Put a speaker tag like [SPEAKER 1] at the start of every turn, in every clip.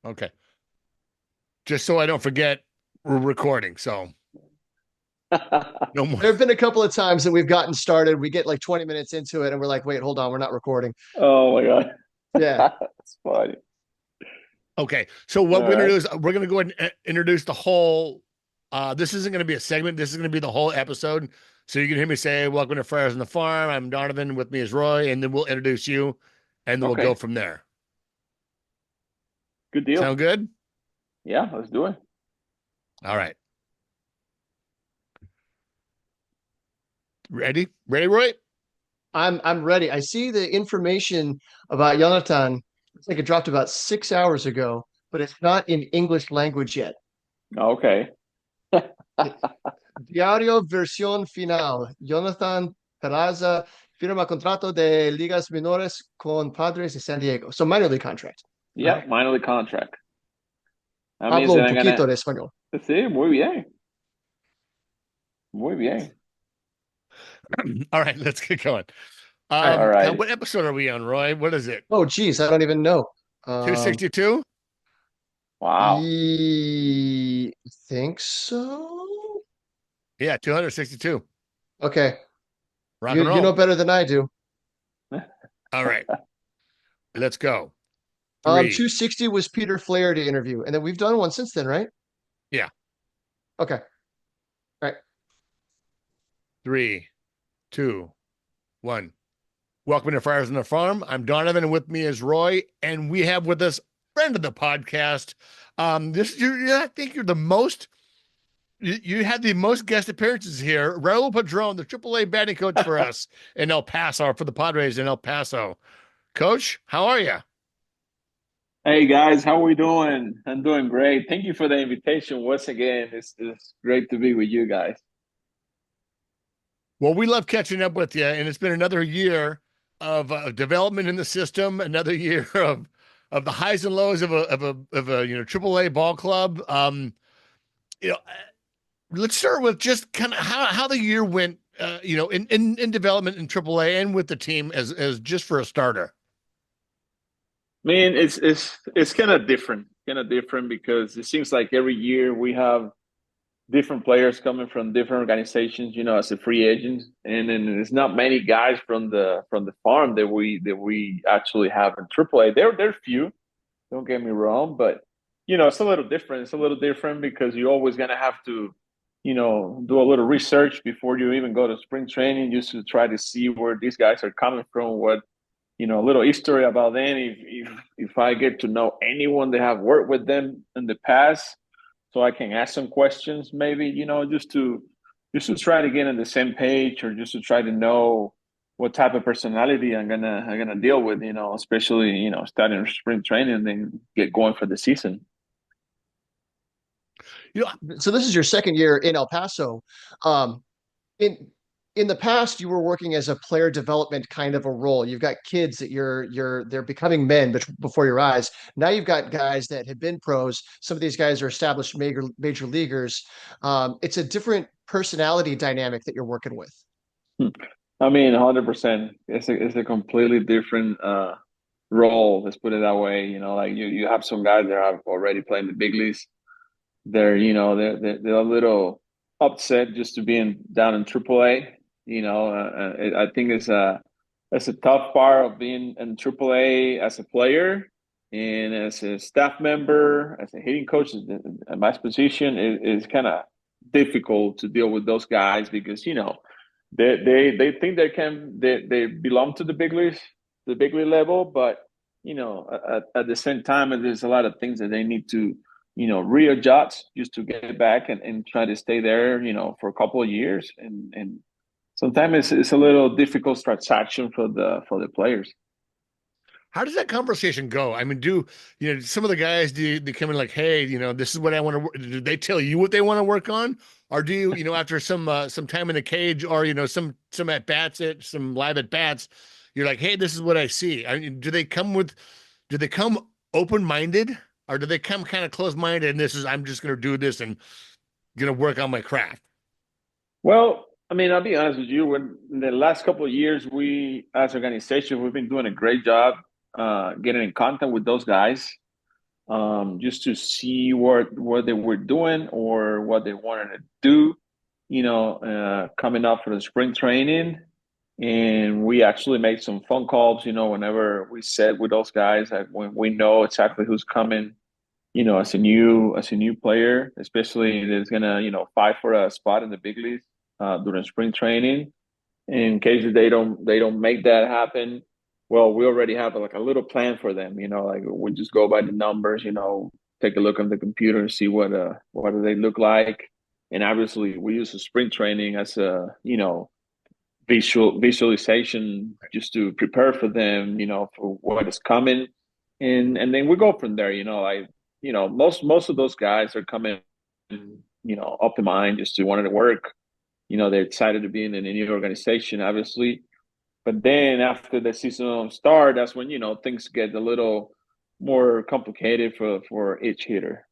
[SPEAKER 1] Okay. Just so I don't forget, we're recording. So no more.
[SPEAKER 2] There have been a couple of times that we've gotten started. We get like 20 minutes into it and we're like, wait, hold on, we're not recording.
[SPEAKER 3] Oh my God.
[SPEAKER 2] Yeah.
[SPEAKER 3] That's funny.
[SPEAKER 1] Okay. So
[SPEAKER 3] All
[SPEAKER 1] what we're gonna
[SPEAKER 3] right.
[SPEAKER 1] do is we're gonna go ahead and introduce the whole. This isn't gonna be a segment. This is gonna be the whole episode. So you can hear me say, "Welcome to Friars on the Farm." I'm Donovan. With me is Roy, and then we'll introduce you, and then we'll go
[SPEAKER 3] Okay.
[SPEAKER 1] from there.
[SPEAKER 3] Good deal.
[SPEAKER 1] Sound good?
[SPEAKER 3] Yeah, let's do it.
[SPEAKER 1] All right. Ready? Ready, Roy?
[SPEAKER 2] I'm ready. I see the information about Jonathan. It's like it dropped about 6 hours ago, but it's not in English language yet.
[SPEAKER 3] Okay.
[SPEAKER 2] Diario versión final. Jonathan Peraza firma contrato de ligas menores con Padres de San Diego. So minor league contract. All
[SPEAKER 3] Yeah,
[SPEAKER 2] right.
[SPEAKER 3] minor league contract. That means
[SPEAKER 2] Hablo
[SPEAKER 3] that
[SPEAKER 2] un
[SPEAKER 3] I'm
[SPEAKER 2] poquito
[SPEAKER 3] gonna
[SPEAKER 2] de español.
[SPEAKER 3] sí, muy bien. Muy bien.
[SPEAKER 1] All right. Let's get going.
[SPEAKER 2] All right.
[SPEAKER 3] All right.
[SPEAKER 1] What episode are we on, Roy? What is it?
[SPEAKER 2] Oh, geez, I don't even know.
[SPEAKER 1] Two
[SPEAKER 2] Um,
[SPEAKER 1] sixty two.
[SPEAKER 3] Wow.
[SPEAKER 2] ye think so?
[SPEAKER 1] Yeah, 262.
[SPEAKER 2] Okay.
[SPEAKER 1] Rock
[SPEAKER 2] You
[SPEAKER 1] and
[SPEAKER 2] you know
[SPEAKER 1] roll.
[SPEAKER 2] better than I do.
[SPEAKER 1] All right. Let's go. Three.
[SPEAKER 2] 260 was Peter Flaherty interview, and then we've done one since then, right?
[SPEAKER 1] Yeah.
[SPEAKER 2] Okay. All right.
[SPEAKER 1] Three, two, one. Welcome to Friars on the Farm. I'm Donovan, and with me is Roy, and we have with us friend of the podcast. This I think you're the most. You had the most guest appearances here. Raul Padron, the AAA batting coach for us in El Paso, for the Padres in El Paso. Coach, how are you?
[SPEAKER 3] Hey guys, how are we doing? I'm doing great. Thank you for the invitation once again. It's great to be with you guys.
[SPEAKER 1] Well, we love catching up with you, and it's been another year of development in the system, another year of the highs and lows of a AAA ball club. You know, let's start with just kind of how the year went. In development in AAA and with the team as just for a starter.
[SPEAKER 3] I mean, it's kind of different because it seems like every year we have different players coming from different organizations, as a free agent, and then there's not many guys from the farm that we actually have in AAA. They're few, don't get me wrong, but it's a little different. It's a little different because you're always gonna have to, do a little research before you even go to spring training, just to try to see where these guys are coming from, what a little history about them. If I get to know anyone that have worked with them in the past, so I can ask some questions, maybe just to try to get on the same page, or just to try to know what type of personality I'm gonna deal with. Especially starting spring training and then get going for the season.
[SPEAKER 1] You know,
[SPEAKER 2] So this is your second year in El Paso. Um, in in the past, you were working as a player development kind of a role. You've got kids that they're becoming men before your eyes. Now you've got guys that have been pros. Some of these guys are established major leaguers. It's a different personality dynamic that you're working with.
[SPEAKER 3] I mean, 100%. It's a completely different role. Let's put it that way. Like you have some guys that have already played in the big leagues. They're a little upset just to being down in AAA. I think it's a tough part of being in AAA as a player and as a staff member, as a hitting coach. My position is kind of difficult to deal with those guys because they think they belong to the big leagues, the big league level, but at the same time, there's a lot of things that they need to readjust just to get back and try to stay there, for a couple of years. And sometimes it's a little difficult transaction for the players.
[SPEAKER 1] how does that conversation go? I mean, do some of the guys they come in like, hey, this is what I want to work. Do they tell you what they want to work on, or do you after some time in the cage, or some at bats, some live at bats, you're like, hey, this is what I see. I mean, do they come open minded, or do they come kind of close minded? And this is I'm just going to do this and going to work on my craft.
[SPEAKER 3] Well, I mean, I'll be honest with you. When in the last couple of years, we as an organization, we've been doing a great job getting in contact with those guys. just to see what they were doing or what they wanted to do, coming up for the spring training. And we actually made some phone calls, whenever we said with those guys that when we know exactly who's coming, as a new player, especially that's gonna, fight for a spot in the big leagues during spring training. In case they don't make that happen, well, we already have like a little plan for them. Like we just go by the numbers. Take a look on the computer and see what do they look like. And obviously, we use the spring training as a visualization just to prepare for them. For what is coming, and then we go from there. Like most of those guys are coming, open mind just to wanting to work. They're excited to be in a new organization, obviously. But then after the season start, that's when things get a little more complicated for each hitter.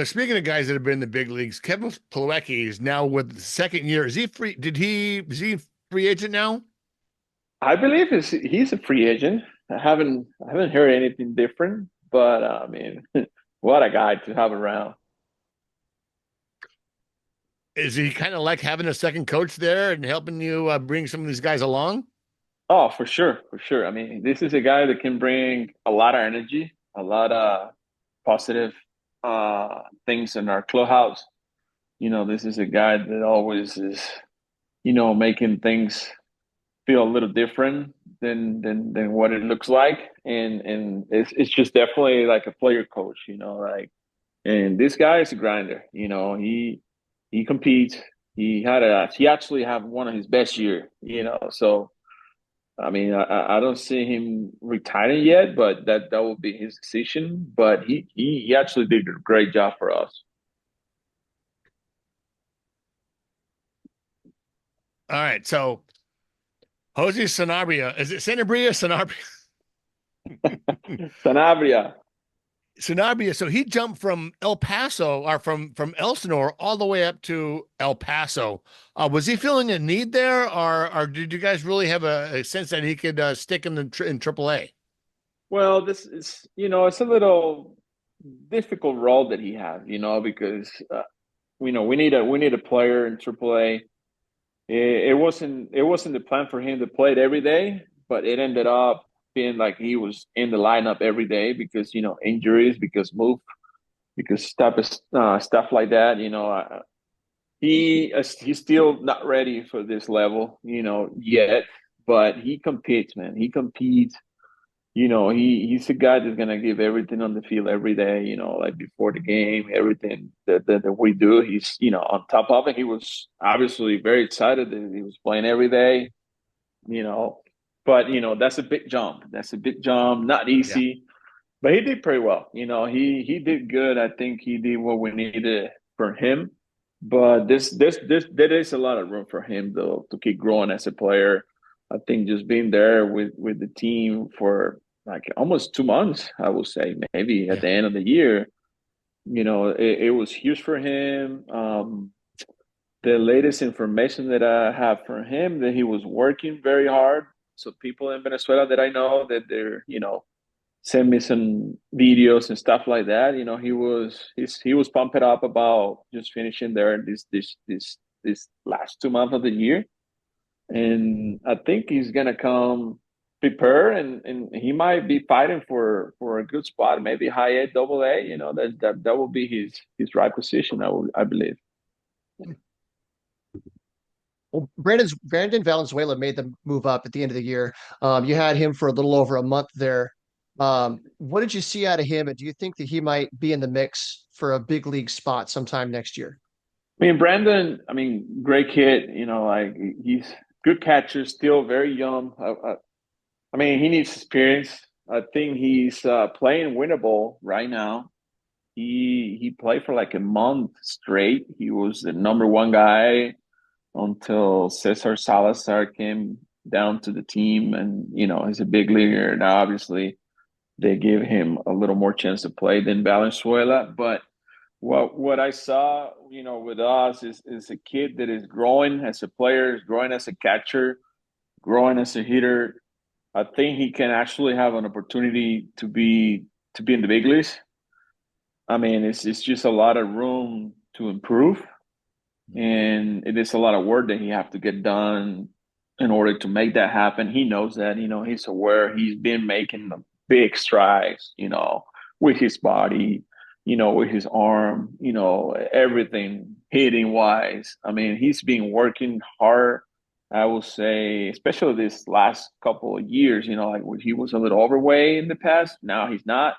[SPEAKER 1] Speaking of guys that have been in the big leagues, Kevin Plawecki is now with the second year. Is he free? Is he free agent now?
[SPEAKER 3] I believe he's a free agent. I haven't heard anything different, but I mean, what a guy to have around.
[SPEAKER 1] Is he kind of like having a second coach there and helping you bring some of these guys along?
[SPEAKER 3] Oh, for sure, for sure. I mean, this is a guy that can bring a lot of energy, a lot of positive things in our clubhouse. This is a guy that always is, making things feel a little different than what it looks like, and it's just definitely like a player coach, like. And this guy is a grinder. He competes. He actually have one of his best year. So I mean, I don't see him retiring yet, but that will be his decision. But he actually did a great job for us.
[SPEAKER 1] All right. So Jose Sanabria, is it Sanabria?
[SPEAKER 3] Sanabria.
[SPEAKER 1] Sanabria. So he jumped from El Paso or from Elsinore all the way up to El Paso. Was he feeling a need there, or did you guys really have a sense that he could stick in in AAA?
[SPEAKER 3] Well, this is it's a little difficult role that he has, because we need a player in AAA. It wasn't the plan for him to play it every day, but it ended up being like he was in the lineup every day because injuries, because stuff like that. He's still not ready for this level, yet, but he competes, man. He competes. He's a guy that's gonna give everything on the field every day. Like before the game, everything that we do. He's on top of it. He was obviously very excited that he was playing every day. You know, but that's a big jump. That's a big jump. Not
[SPEAKER 1] Yeah.
[SPEAKER 3] easy, but he did pretty well. He did good. I think he did what we needed for him. But there is a lot of room for him though to keep growing as a player. I think just being there with the team for like almost 2 months, I would say maybe at
[SPEAKER 1] Yeah.
[SPEAKER 3] the end of the year, it was huge for him. The latest information that I have from him that he was working very hard. So people in Venezuela that I know that they're send me some videos and stuff like that. He was pumped up about just finishing there this last 2 months of the year, and I think he's gonna come prepare, and he might be fighting for a good spot, maybe high A, double A. That will be his right position. I believe.
[SPEAKER 2] Well, Brandon Valenzuela made the move up at the end of the year. You had him for a little over a month there. What did you see out of him, and do you think that he might be in the mix for a big league spot sometime next year?
[SPEAKER 3] I mean, Brandon. I mean, great kid. Like he's good catcher, still very young. I mean, he needs experience. I think he's playing winnable right now. He played for like a month straight. He was the number one guy until Cesar Salazar came down to the team, and he's a big leaguer now. Obviously, they give him a little more chance to play than Valenzuela. But what I saw, with us is a kid that is growing as a player, is growing as a catcher, growing as a hitter. I think he can actually have an opportunity to be to be in the big leagues. I mean, it's just a lot of room to improve, and it is a lot of work that he have to get done in order to make that happen. He knows that, he's aware. He's been making the big strides, with his body, with his arm, everything hitting wise. I mean, he's been working hard. I will say, especially this last couple of years, like when he was a little overweight in the past. Now he's not.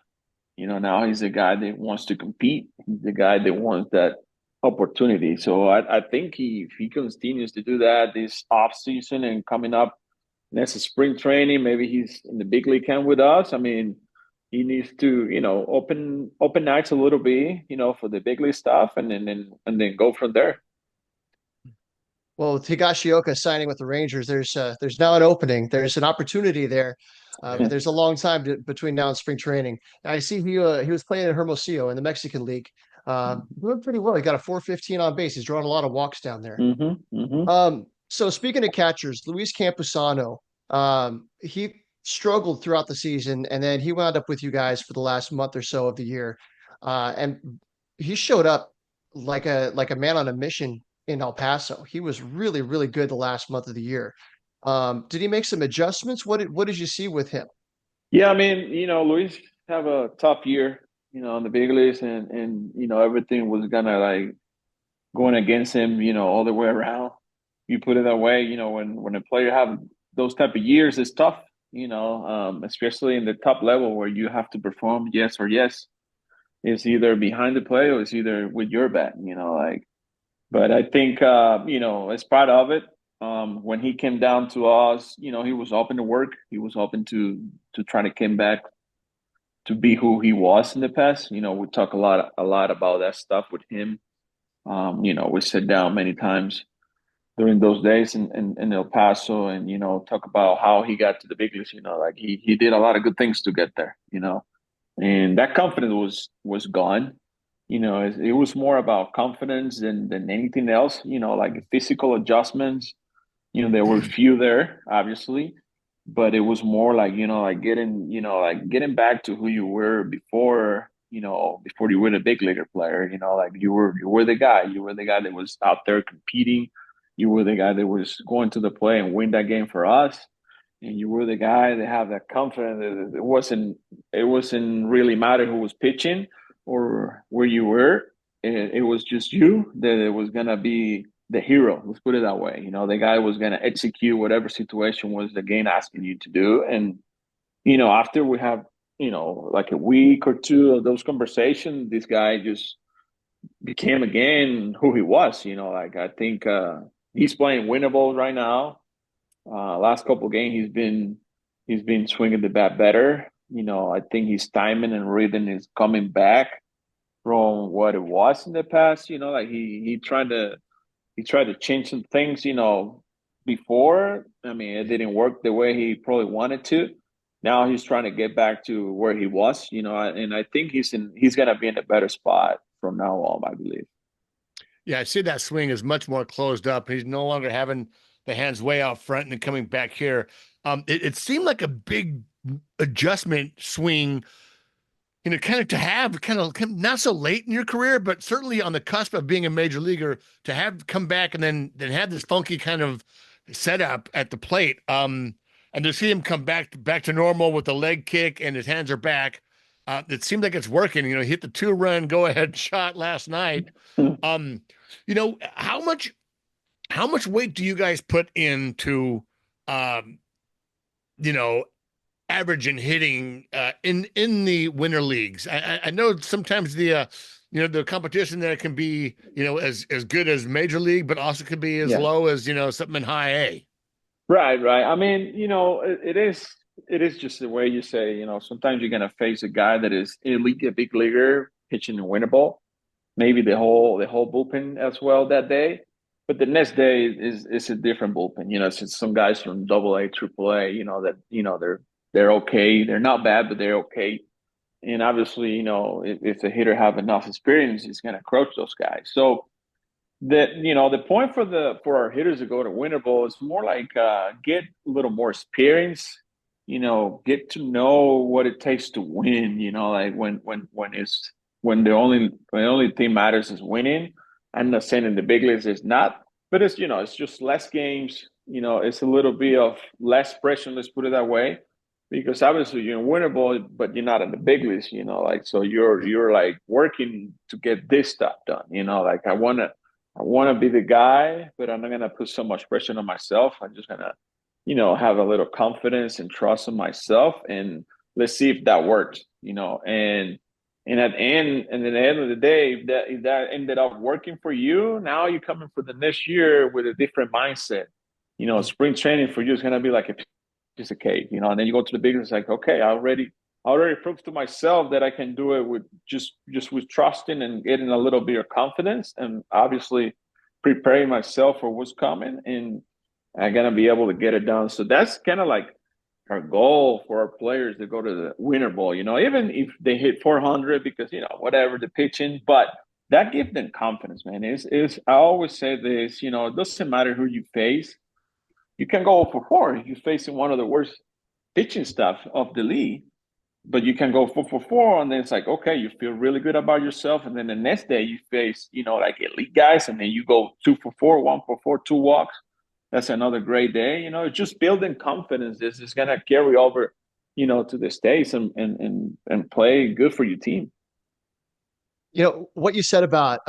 [SPEAKER 3] Now he's the guy that wants to compete. He's the guy that wants that opportunity. So I think if he continues to do that this off season and coming up next spring training, maybe he's in the big league camp with us. I mean, he needs to, open nights a little bit, for the big league stuff, and then go from there.
[SPEAKER 2] Well, with Higashioka signing with the Rangers, there's now an opening. There's an opportunity there, but there's a long time between now and spring training. I see he was playing in Hermosillo in the Mexican League. Doing pretty well. He got a 415 on base. He's drawing a lot of walks down there. So speaking of catchers, Luis Campusano, he struggled throughout the season, and then he wound up with you guys for the last month or so of the year, and he showed up like a man on a mission in El Paso. He was really, really good the last month of the year. Did he make some adjustments? What did you see with him?
[SPEAKER 3] Yeah, I mean, Luis have a tough year, on the big leagues, and everything was gonna like going against him, all the way around. You put it that way, when a player have those type of years, it's tough, especially in the top level where you have to perform yes or yes. It's either behind the play or it's either with your bat, like. But I think, as part of it, when he came down to us, he was open to work. He was open to try to come back to be who he was in the past. We talk a lot about that stuff with him. We sit down many times during those days in El Paso and, talk about how he got to the big leagues, like he did a lot of good things to get there, and that confidence was gone. It was more about confidence than anything else, like physical adjustments. There were few there, obviously, but it was more like, like getting back to who you were before, before you were a big leaguer player, like you were the guy. You were the guy that was out there competing. You were the guy that was going to the play and win that game for us. And you were the guy that had that confidence. It wasn't really matter who was pitching or where you were. It was just you that it was gonna be the hero. Let's put it that way. The guy was gonna execute whatever situation was the game asking you to do. And after we have like a week or two of those conversations, this guy just became again who he was. Like I think he's playing winnable right now. Last couple of games he's been swinging the bat better. I think his timing and rhythm is coming back from what it was in the past. Like he tried to change some things. Before. I mean, it didn't work the way he probably wanted to. Now he's trying to get back to where he was. And I think he's gonna be in a better spot from now on, I believe.
[SPEAKER 1] Yeah, I see that swing is much more closed up. He's no longer having the hands way out front and then coming back here. It seemed like a big adjustment swing, kind of to have kind of not so late in your career, but certainly on the cusp of being a major leaguer, to have come back and then have this funky kind of setup at the plate. And to see him come back to normal with the leg kick and his hands are back. It seems like it's working. He hit the 2-run go-ahead shot last night. How much weight do you guys put into, average and hitting in the winter leagues? I know sometimes the competition there can be as good as major league, but also could be as low as something in high A.
[SPEAKER 3] Right. I mean, it is just the way you say. Sometimes you're gonna face a guy that is elite, a big leaguer pitching a winnable, maybe the whole bullpen as well that day. But the next day is a different bullpen. It's some guys from AA, AAA, that they're okay. They're not bad, but they're okay. And obviously, if the hitter have enough experience, he's going to crush those guys. So the point for our hitters to go to winnable is more like get a little more experience, get to know what it takes to win, like when the only thing matters is winning. I'm not saying in the big leagues it's not, but it's just less games, it's a little bit of less pressure, let's put it that way. Because obviously you're in winter ball, but you're not in the big leagues, like so you're like working to get this stuff done, like I wanna be the guy, but I'm not gonna put so much pressure on myself. I'm just gonna have a little confidence and trust in myself, and let's see if that works, and at the end of the day, if that ended up working for you, now you're coming for the next year with a different mindset. Spring training for you is gonna be like a piece of cake, and then you go to the big, it's like, okay, I already proved to myself that I can do it with just with trusting and getting a little bit of confidence, and obviously preparing myself for what's coming, and I'm gonna be able to get it done. So that's kind of like our goal for our players to go to the winter ball. Even if they hit 400, because whatever the pitching, but that gives them confidence, man. Is I always say this, it doesn't matter who you face. You can go for 4 if you're facing one of the worst pitching staff of the league, but you can go 4 for 4, and then it's like, okay, you feel really good about yourself, and then the next day you face like elite guys, and then you go 2 for 4, 1 for 4, 2 walks. That's another great day. Just building confidence is gonna carry over, to the States, and play good for your team.
[SPEAKER 2] What you said about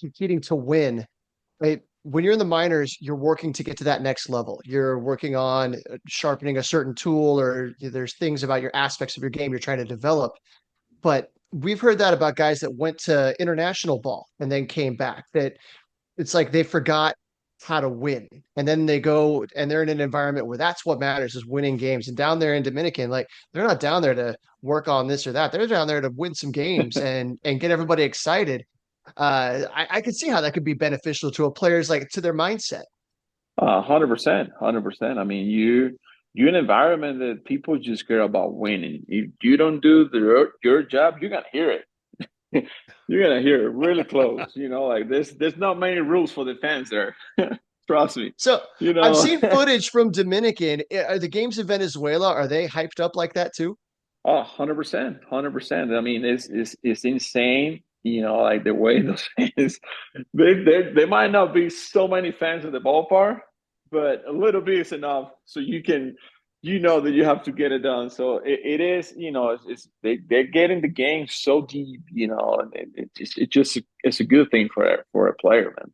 [SPEAKER 2] competing to win, right? When you're in the minors, you're working to get to that next level. You're working on sharpening a certain tool, or there's things about your aspects of your game you're trying to develop. But we've heard that about guys that went to international ball and then came back, that it's like they forgot how to win. And then they go and they're in an environment where that's what matters, is winning games. And down there in Dominican, like, they're not down there to work on this or that. They're down there to win some games and get everybody excited. I could see how that could be beneficial to a player's, like, to their mindset.
[SPEAKER 3] 100%, 100%. I mean, you're an environment that people just care about winning. If you don't do your job, you're gonna hear it. You're gonna hear it really close. Like there's not many rules for the fans there. Trust me.
[SPEAKER 2] So
[SPEAKER 3] You
[SPEAKER 2] I've
[SPEAKER 3] know.
[SPEAKER 2] seen footage from Dominican. Are the games in Venezuela, are they hyped up like that too?
[SPEAKER 3] Oh, 100%, 100%. I mean, it's insane. Like the way those fans, they might not be so many fans in the ballpark, but a little bit is enough, so you can, that you have to get it done. So it is, they're getting the game so deep, and it's a good thing for a player, man.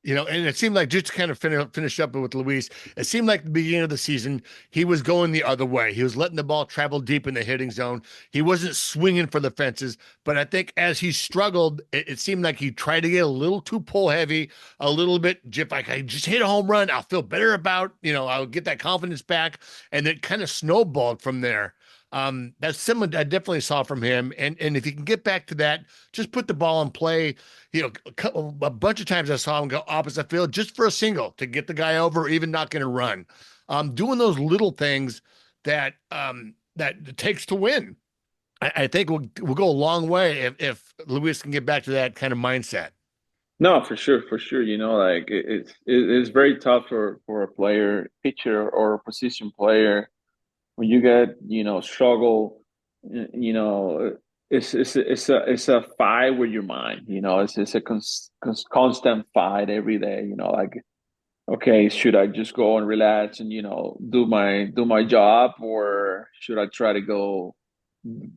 [SPEAKER 1] And it seemed like, just to kind of finish up with Luis, it seemed like at the beginning of the season, he was going the other way. He was letting the ball travel deep in the hitting zone. He wasn't swinging for the fences. But I think as he struggled, it seemed like he tried to get a little too pull heavy, a little bit. If I just hit a home run, I'll feel better about, I'll get that confidence back. And it kind of snowballed from there. That's someone I definitely saw from him. And if you can get back to that, just put the ball in play. A bunch of times I saw him go opposite field just for a single to get the guy over, or even not going to run. Doing those little things that that it takes to win. I think we'll go a long way if Luis can get back to that kind of mindset.
[SPEAKER 3] No, for sure, for sure. Like it's very tough for a player, pitcher or a position player, when you get struggle. It's a fight with your mind. It's a constant fight every day. Like, okay, should I just go and relax and do my job, or should I try to go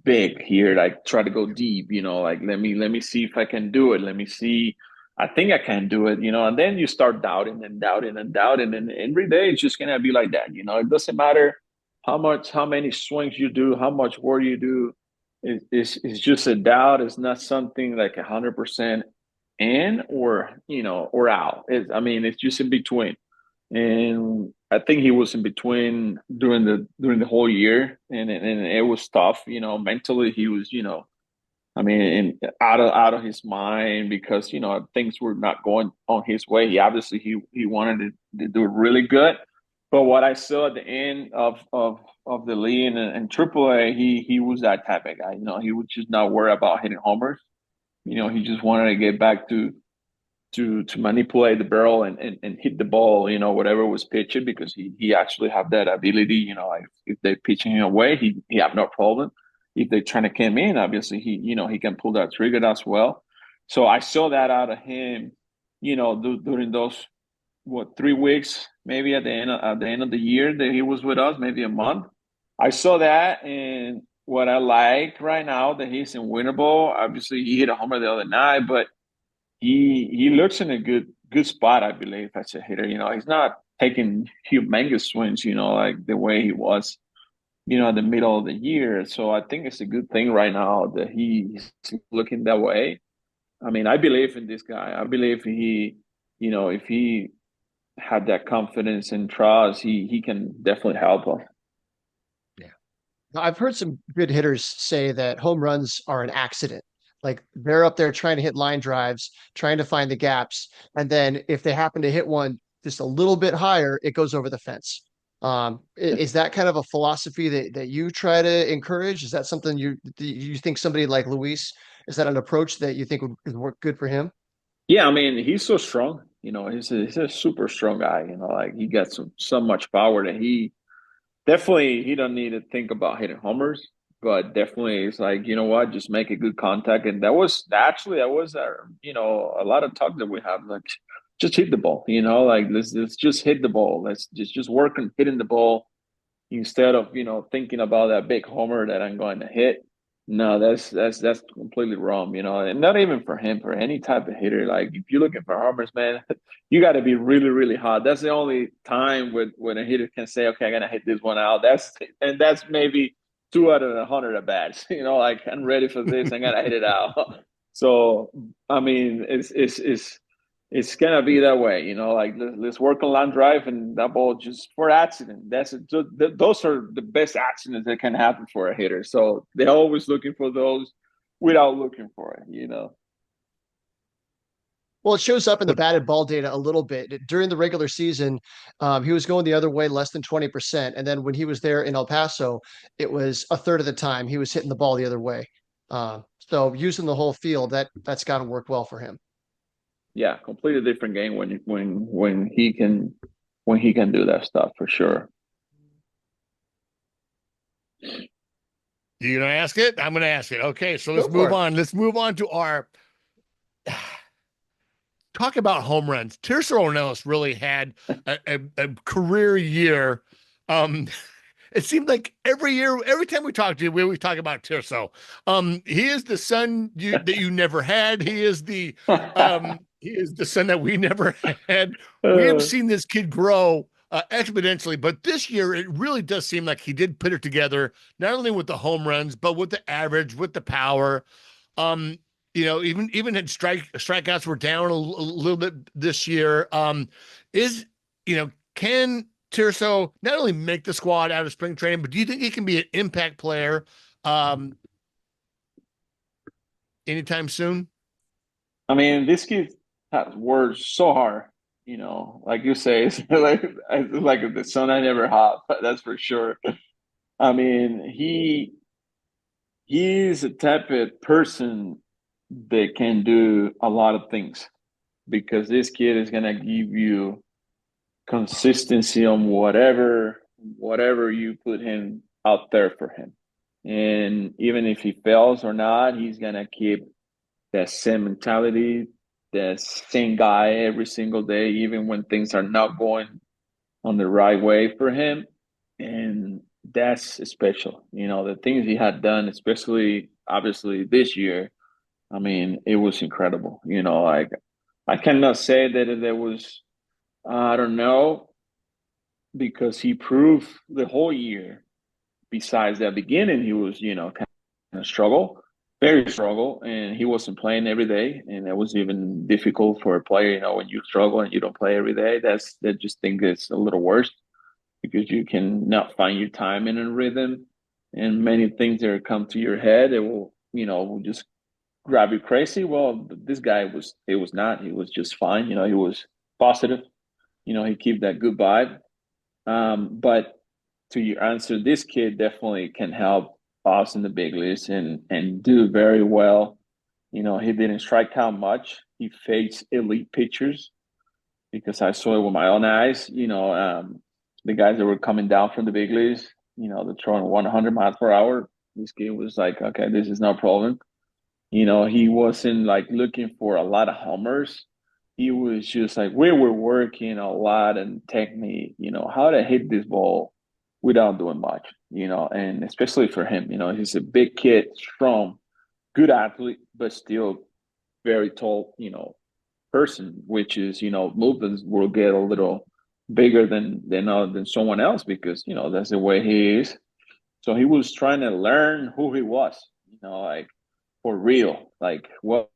[SPEAKER 3] big here, like try to go deep? Like, let me see if I can do it. Let me see. I think I can do it. And then you start doubting and doubting and doubting, and every day it's just gonna be like that. It doesn't matter how many swings you do, how much work you do. It's just a doubt. It's not something like 100% in or out. It's just in between. And I think he was in between during the whole year, and it was tough. Mentally he was, out of his mind, because things were not going on his way. He wanted to do really good, but what I saw at the end of the league and AAA, he was that type of guy. He would just not worry about hitting homers. He just wanted to get back to to manipulate the barrel and hit the ball, whatever was pitched, because he actually have that ability. Like if they're pitching him away, he have no problem. If they're trying to come in, obviously he can pull that trigger as well. So I saw that out of him, during those 3 weeks, maybe at the end of the year that he was with us, maybe a month. I saw that, and what I like right now that he's in winnable. Obviously, he hit a homer the other night, but he looks in a good spot, I believe, as a hitter. He's not taking humongous swings, like the way he was, in the middle of the year. So I think it's a good thing right now that he's looking that way. I mean, I believe in this guy. I believe if he had that confidence and trust, he can definitely help us.
[SPEAKER 2] Yeah. Now, I've heard some good hitters say that home runs are an accident. Like they're up there trying to hit line drives, trying to find the gaps, and then if they happen to hit one just a little bit higher, it goes over the fence. Is that kind of a philosophy that you try to encourage? Is that something you think somebody like Luis, is that an approach that you think would work good for him?
[SPEAKER 3] Yeah, I mean, he's so strong. He's a super strong guy. Like he got so much power that he don't need to think about hitting homers, but definitely it's like, what, just make a good contact. And that was a lot of talk that we have, like just hit the ball, like let's just hit the ball. Let's just work on hitting the ball instead of, thinking about that big homer that I'm going to hit. No, that's completely wrong, and not even for him, for any type of hitter. Like if you're looking for homers, man, you got to be really, really hot. That's the only time when a hitter can say, okay, I'm gonna hit this one out. That's maybe 2 out of 100 at bats. Like I'm ready for this. I'm gonna hit it out. So I mean, it's gonna be that way. Like let's work on line drive and that ball just for accident. Those are the best accidents that can happen for a hitter. So they're always looking for those without looking for it.
[SPEAKER 2] Well, it shows up in the
[SPEAKER 1] But
[SPEAKER 2] batted ball data a little bit. During the regular season, he was going the other way less than 20%. And then when he was there in El Paso, it was a third of the time he was hitting the ball the other way. So using the whole field, that's got to work well for him.
[SPEAKER 3] Yeah, completely different game when he can do that stuff for sure.
[SPEAKER 1] you gonna ask it? I'm gonna ask it. Okay, so let's
[SPEAKER 2] Go for
[SPEAKER 1] move
[SPEAKER 2] it.
[SPEAKER 1] on. Let's move on to our talk about home runs. Triso Ornelas really had a career year. Um, it seemed like every year, every time we talk to you, we talk about Tirso. He is the son that you never had. He is the son that we never had. We have seen this kid grow exponentially, but this year it really does seem like he did put it together, not only with the home runs, but with the average, with the power. Um, even had strikeouts were down a little bit this year. Is can Tirso not only make the squad out of spring training, but do you think he can be an impact player um, anytime soon?
[SPEAKER 3] I mean, this kid has worked so hard. Like you say, it's like the son I never had. That's for sure. I mean, he's a type of person that can do a lot of things, because this kid is gonna give you consistency on whatever you put him out there for him. And even if he fails or not, he's gonna keep that same mentality, that same guy every single day, even when things are not going on the right way for him. And that's special. The things he had done, especially obviously this year, I mean, it was incredible. Like I cannot say that there was, I don't know, because he proved the whole year. Besides that beginning, he was, kind of struggle, very struggle, and he wasn't playing every day, and that was even difficult for a player. When you struggle and you don't play every day, that just think it's a little worse, because you can not find your timing and rhythm, and many things that come to your head, it will just grab you crazy. Well, this guy was not. He was just fine. He was positive. He kept that good vibe. But to your answer, this kid definitely can help us in the big leagues and do very well. He didn't strike out much he faced elite pitchers because I saw it with my own eyes. The guys that were coming down from the big leagues, they're throwing 100 miles per hour. This kid was like, okay, this is no problem. He wasn't like looking for a lot of homers. He was just like, we were working a lot and technique, how to hit this ball without doing much, and especially for him, he's a big kid, strong, good athlete, but still very tall, person, which is, movements will get a little bigger than someone else because, that's the way he is. So he was trying to learn who he was, like for real, like what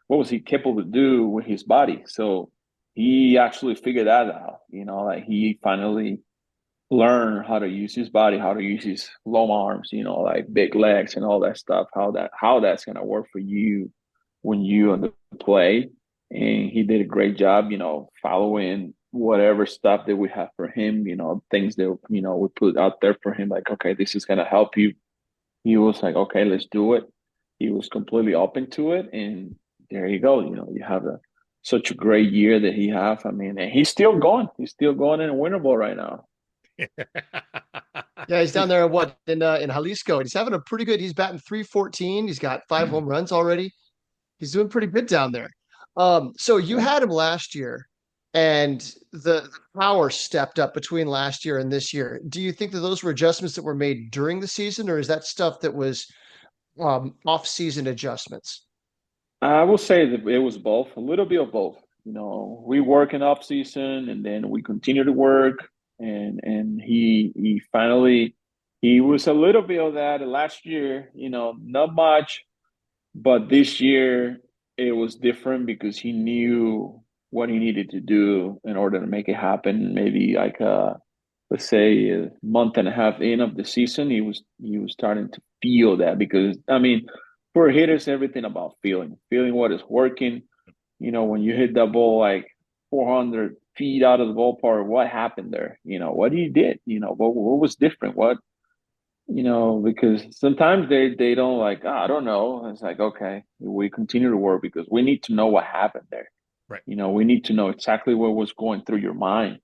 [SPEAKER 3] was he capable to do with his body. So he actually figured that out, like he finally learned how to use his body, how to use his long arms, like big legs and all that stuff, how that's gonna work for you when you on the play. And he did a great job, following whatever stuff that we have for him, things that we put out there for him, like, okay, this is gonna help you. He was like, okay, let's do it. He was completely open to it, and there you go. You have such a great year that he have. I mean, and he's still going. He's still going in a winter ball right now.
[SPEAKER 2] Yeah, he's down there in Jalisco, and he's having a pretty good. He's batting 314. He's got 5 home runs already. He's doing pretty good down there. So you had him last year, and the power stepped up between last year and this year. Do you think that those were adjustments that were made during the season, or is that stuff that was off-season adjustments?
[SPEAKER 3] I will say that it was both, a little bit of both. We work in off season, and then we continue to work, and he finally he was a little bit of that last year. Not much, but this year it was different because he knew what he needed to do in order to make it happen. Maybe like let's say a month and a half in of the season, he was starting to feel that because I mean, for hitters, everything about feeling what is working. When you hit that ball like 400 feet out of the ballpark, what happened there? What he did. What was different? What because sometimes they don't like, I don't know. It's like, okay, we continue to work because we need to know what happened there.
[SPEAKER 1] Right.
[SPEAKER 3] We need to know exactly what was going through your mind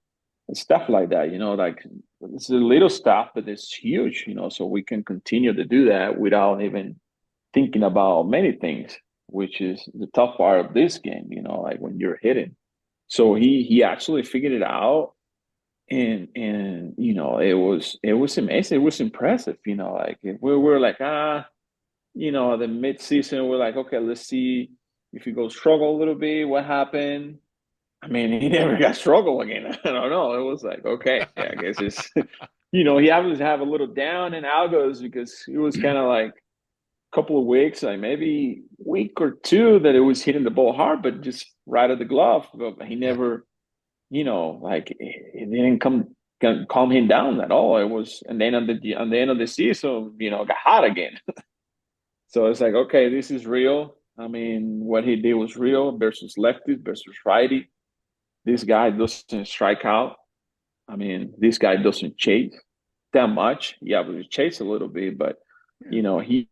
[SPEAKER 3] and stuff like that. Like it's a little stuff, but it's huge, so we can continue to do that without even thinking about many things, which is the tough part of this game, like when you're hitting. So he actually figured it out, and it was amazing. It was impressive, like we were like the mid season we're like, okay, let's see if he goes struggle a little bit. What happened? I mean, he never got struggle again. I don't know. It was like, okay, yeah, I guess it's he happens to have a little down and out goes because it was kind of like couple of weeks, like maybe week or two, that it was hitting the ball hard, but just right at the glove. But he never, like it didn't calm him down at all. It was, and then on the end of the season, got hot again. So it's like, okay, this is real. I mean, what he did was real versus lefty versus righty. This guy doesn't strike out. I mean, this guy doesn't chase that much. Yeah, but he chase a little bit, but he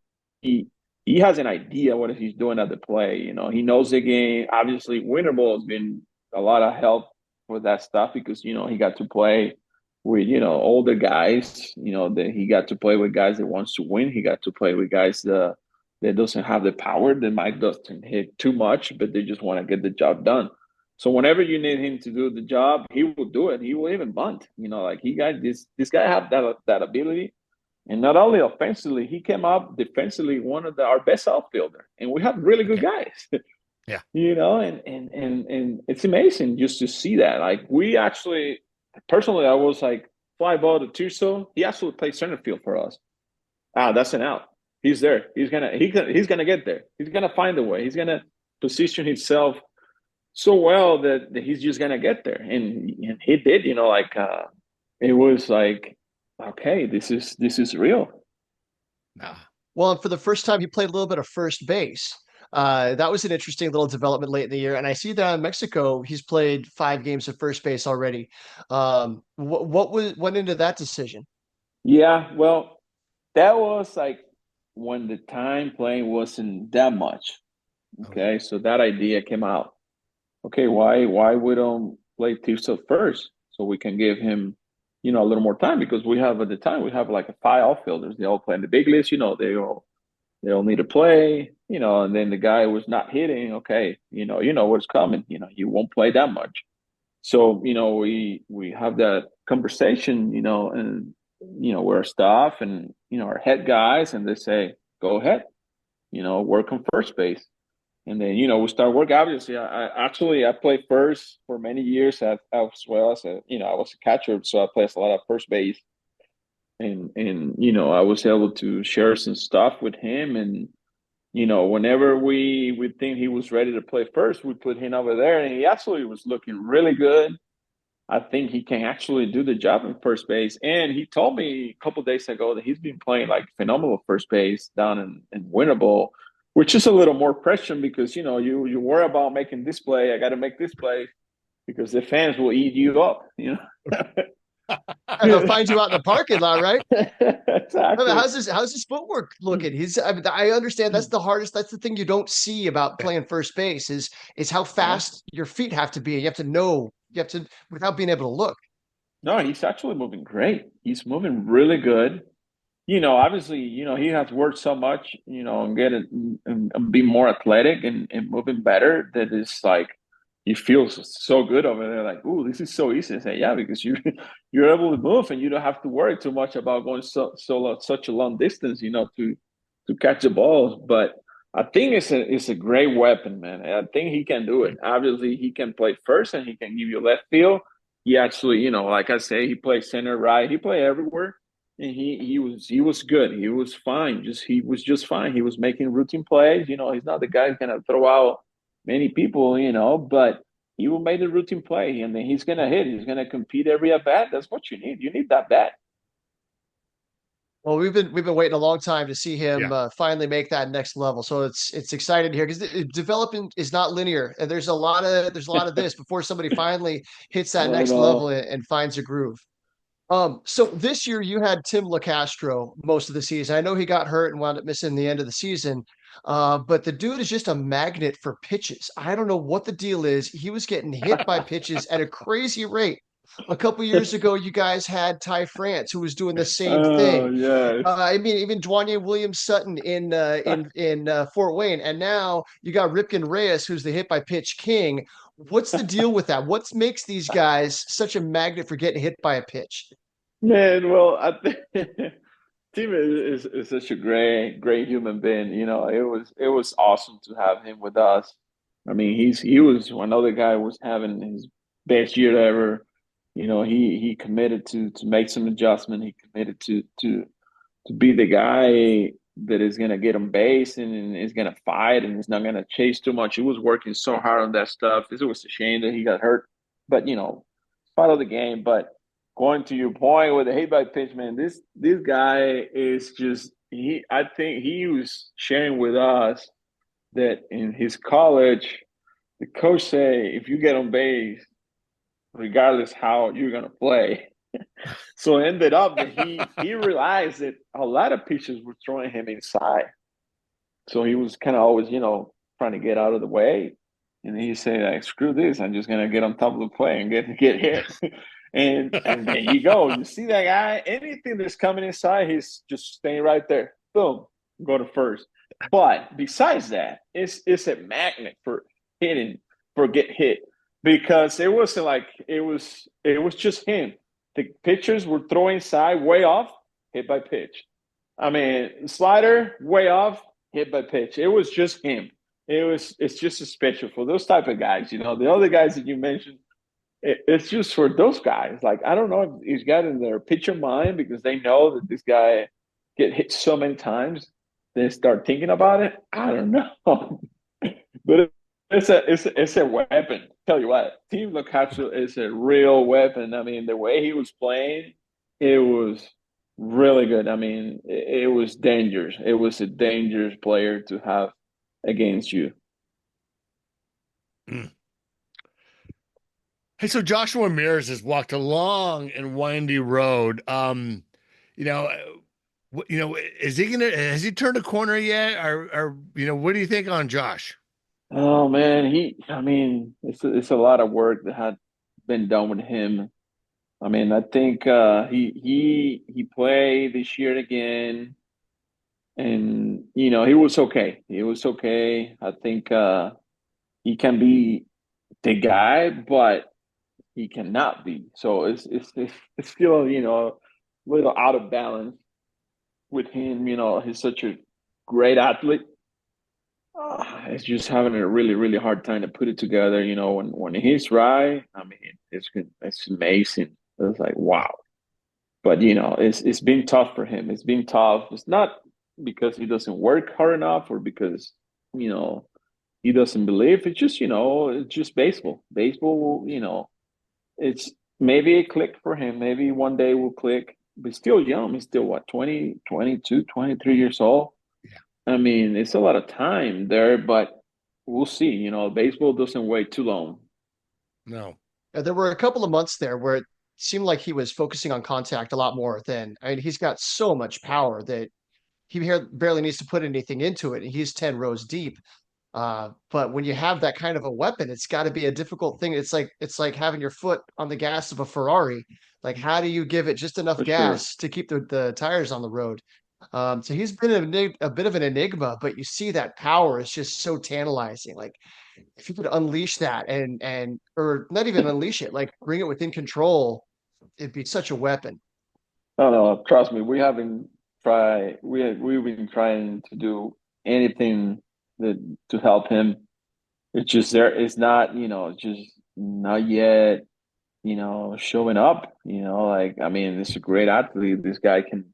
[SPEAKER 3] has an idea what he's doing at the play. He knows the game. Obviously, winter ball has been a lot of help for that stuff because he got to play with older guys. That he got to play with guys that wants to win. He got to play with guys that doesn't have the power. That might doesn't hit too much, but they just want to get the job done. So whenever you need him to do the job, he will do it. He will even bunt. Like he got this guy have that ability. And not only offensively, he came up defensively one of our best outfielder, and we have really good guys.
[SPEAKER 1] Yeah,
[SPEAKER 3] and it's amazing just to see that. Like we actually, personally, I was like fly ball to Triso. He actually played center field for us. That's an out. He's there. He's gonna get there. He's gonna find a way. He's gonna position himself so well that he's just gonna get there, and he did. It was like, okay, this is real.
[SPEAKER 2] Well, and for the first time, he played a little bit of first base. That was an interesting little development late in the year. And I see that in Mexico, he's played 5 games of first base already. What went into that decision?
[SPEAKER 3] Yeah, well, that was like when the time playing wasn't that much. Okay, so that idea came out. Okay, why we don't play Tirso first so we can give him, a little more time because we have at the time we have like 5 outfielders. They all play in the big leagues, they all need to play, and then the guy who was not hitting, okay, you know what's coming, you won't play that much. So, we have that conversation, and with our staff and our head guys, and they say, go ahead, work on first base. And then, we start work. Obviously, I played first for many years as well as I was a catcher, so I played a lot of first base. And I was able to share some stuff with him. And whenever we would think he was ready to play first, we put him over there, and he actually was looking really good. I think he can actually do the job in first base. And he told me a couple of days ago that he's been playing like phenomenal first base down in Winnable, which is a little more pressure because you worry about making this play. I got to make this play because the fans will eat you up.
[SPEAKER 2] And they'll find you out in the parking lot, right?
[SPEAKER 3] Exactly.
[SPEAKER 2] How's his footwork looking? I understand that's the hardest. That's the thing you don't see about playing first base is how fast your feet have to be. You have to know. You have to without being able to look.
[SPEAKER 3] No, he's actually moving great. He's moving really good. Obviously, he has worked so much, and get it and be more athletic and moving better that it's like he feels so good over there. Like, ooh, this is so easy. I say, yeah, because you're able to move and you don't have to worry too much about going such a long distance, to catch the balls. But I think it's a great weapon, man. I think he can do it. Obviously, he can play first and he can give you left field. He actually, like I say, he plays center, right. He play everywhere. And he was good. He was fine. He was just fine. He was making routine plays. He's not the guy who's gonna throw out many people, but he will make the routine play and then he's gonna hit. He's gonna compete every at bat. That's what you need. You need that bat.
[SPEAKER 2] Well, we've been waiting a long time to see him
[SPEAKER 1] Yeah.
[SPEAKER 2] finally make that next level. So it's exciting here because development is not linear, and there's a lot of this before somebody finally hits that
[SPEAKER 3] I
[SPEAKER 2] next level
[SPEAKER 3] know.
[SPEAKER 2] and finds a groove. So this year you had Tim LaCastro most of the season. I know he got hurt and wound up missing the end of the season. But the dude is just a magnet for pitches. I don't know what the deal is. He was getting hit by pitches at a crazy rate. A couple years ago, you guys had Ty France, who was doing the same
[SPEAKER 3] Oh
[SPEAKER 2] thing.
[SPEAKER 3] yes.
[SPEAKER 2] I mean, even Dwanye Williams Sutton in Fort Wayne, and now you got Ripken Reyes, who's the hit by pitch king. What's the deal with that? What makes these guys such a magnet for getting hit by a pitch?
[SPEAKER 3] Man, well, I think Tim is such a great human being. It was awesome to have him with us. I mean, he was another guy who was having his best year ever. He committed to make some adjustment. He committed to be the guy that is gonna get on base and is gonna fight and is not gonna chase too much. He was working so hard on that stuff. It was a shame that he got hurt, but it's part of the game. But going to your point with the hit by pitch, man, this guy is just he. I think he was sharing with us that in his college, the coach say if you get on base, regardless how you're gonna play. So it ended up that he realized that a lot of pitchers were throwing him inside. So he was kind of always, trying to get out of the way. And he said, like, screw this, I'm just gonna get on top of the play and get hit. And there you go. You see that guy, anything that's coming inside, he's just staying right there. Boom, go to first. But besides that, it's a magnet for hitting, for get hit. Because it wasn't like it was just him. The pitchers were throwing side way off, hit by pitch. I mean, slider way off, hit by pitch. It was just him. It's just a special for those type of guys. The other guys that you mentioned, it's just for those guys. Like I don't know if he's got in their pitcher mind because they know that this guy get hit so many times. They start thinking about it. I don't know, but it's a weapon. Tell you what, Team Locatcho is a real weapon. I mean, the way he was playing, it was really good. I mean, it was dangerous. It was a dangerous player to have against you.
[SPEAKER 1] Mm. Hey, so Joshua Ramirez has walked a long and windy road. You know, is he gonna? Has he turned a corner yet? Or what do you think on Josh?
[SPEAKER 3] Oh man, I mean, it's a lot of work that had been done with him. I mean, I think he played this year again, and he was okay. He was okay. I think he can be the guy, but he cannot be. So it's still a little out of balance with him. He's such a great athlete. It's just having a really, really hard time to put it together. When he's right, I mean, it's amazing. It's like wow. But it's been tough for him. It's been tough. It's not because he doesn't work hard enough or because you know he doesn't believe. It's just baseball. Baseball, it's maybe a click for him. Maybe one day will click. But still young. He's still what, 20, 22, 23 years old. I mean, it's a lot of time there, but we'll see. Baseball doesn't wait too long.
[SPEAKER 1] No.
[SPEAKER 2] There were a couple of months there where it seemed like he was focusing on contact a lot more than, I mean, he's got so much power that he barely needs to put anything into it. And he's 10 rows deep. But when you have that kind of a weapon, it's got to be a difficult thing. It's like having your foot on the gas of a Ferrari. Like, how do you give it just enough
[SPEAKER 3] For sure.
[SPEAKER 2] gas to keep the tires on the road? So he's been a bit of an enigma, but you see that power is just so tantalizing. Like, if you could unleash that and or not even unleash it, like bring it within control, it'd be such a weapon.
[SPEAKER 3] No, no, trust me, we've been trying to do anything that to help him. It's just it's not, just not yet, showing up. Like I mean, it's a great athlete. This guy can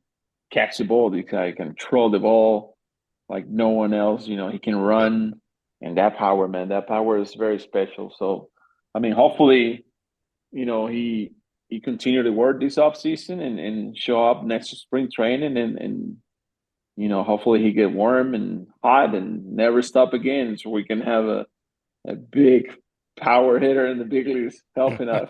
[SPEAKER 3] catch the ball. This guy can throw the ball like no one else. He can
[SPEAKER 1] Yep.
[SPEAKER 3] run, and that power, man, that power is very special. So, I mean, hopefully, he continue to work this off season and show up next spring training and hopefully he get warm and hot and never stop again so we can have a big power hitter in the big leagues helping us.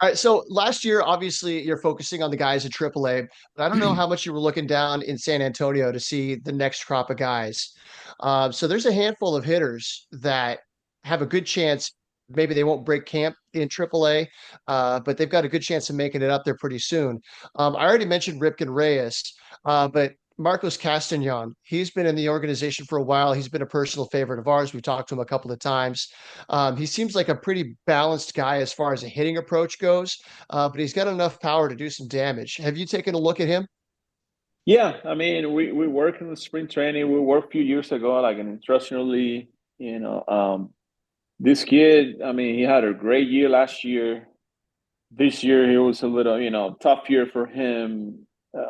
[SPEAKER 2] All right. So last year, obviously, you're focusing on the guys at AAA, but I don't know how much you were looking down in San Antonio to see the next crop of guys. So there's a handful of hitters that have a good chance. Maybe they won't break camp in AAA, but they've got a good chance of making it up there pretty soon. I already mentioned Ripken Reyes, but Marcos Castagnon, he's been in the organization for a while. He's been a personal favorite of ours. We've talked to him a couple of times. He seems like a pretty balanced guy as far as a hitting approach goes, but he's got enough power to do some damage. Have you taken a look at him?
[SPEAKER 3] Yeah, I mean, we work in the spring training. We worked a few years ago, like an instructional. This kid, I mean, he had a great year last year. This year, he was a little, tough year for him.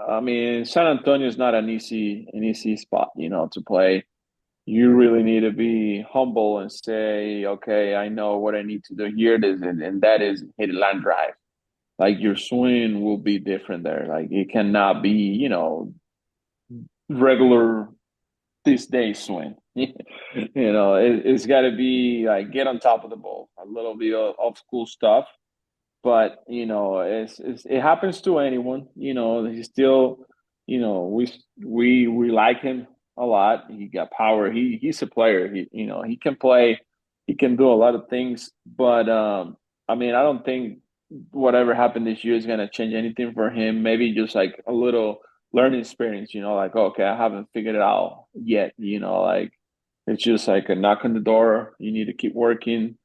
[SPEAKER 3] I mean, San Antonio is not an easy spot, to play. You really need to be humble and say, okay, I know what I need to do here. And that is hit a line drive. Like your swing will be different there. Like it cannot be, regular this day swing. It's got to be like get on top of the ball, a little bit of school stuff. But it happens to anyone. He's still, we like him a lot. He got power. He's a player. He can play. He can do a lot of things. But I mean, I don't think whatever happened this year is gonna change anything for him. Maybe just like a little learning experience. Like okay, I haven't figured it out yet. Like it's just like a knock on the door. You need to keep working.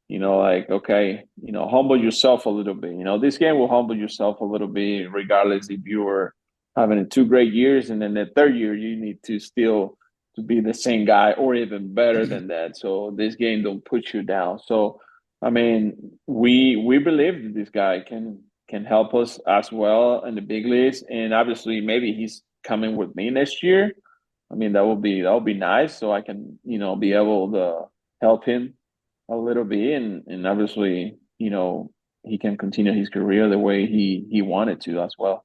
[SPEAKER 3] Like, okay, humble yourself a little bit. This game will humble yourself a little bit, regardless if you were having 2 great years and then the third year you need to still to be the same guy or even better than that. So this game don't put you down. So I mean, we believe that this guy can help us as well in the big leagues. And obviously maybe he's coming with me next year. I mean, that would be nice. So I can, be able to help him a little bit and obviously he can continue his career the way he wanted to as well.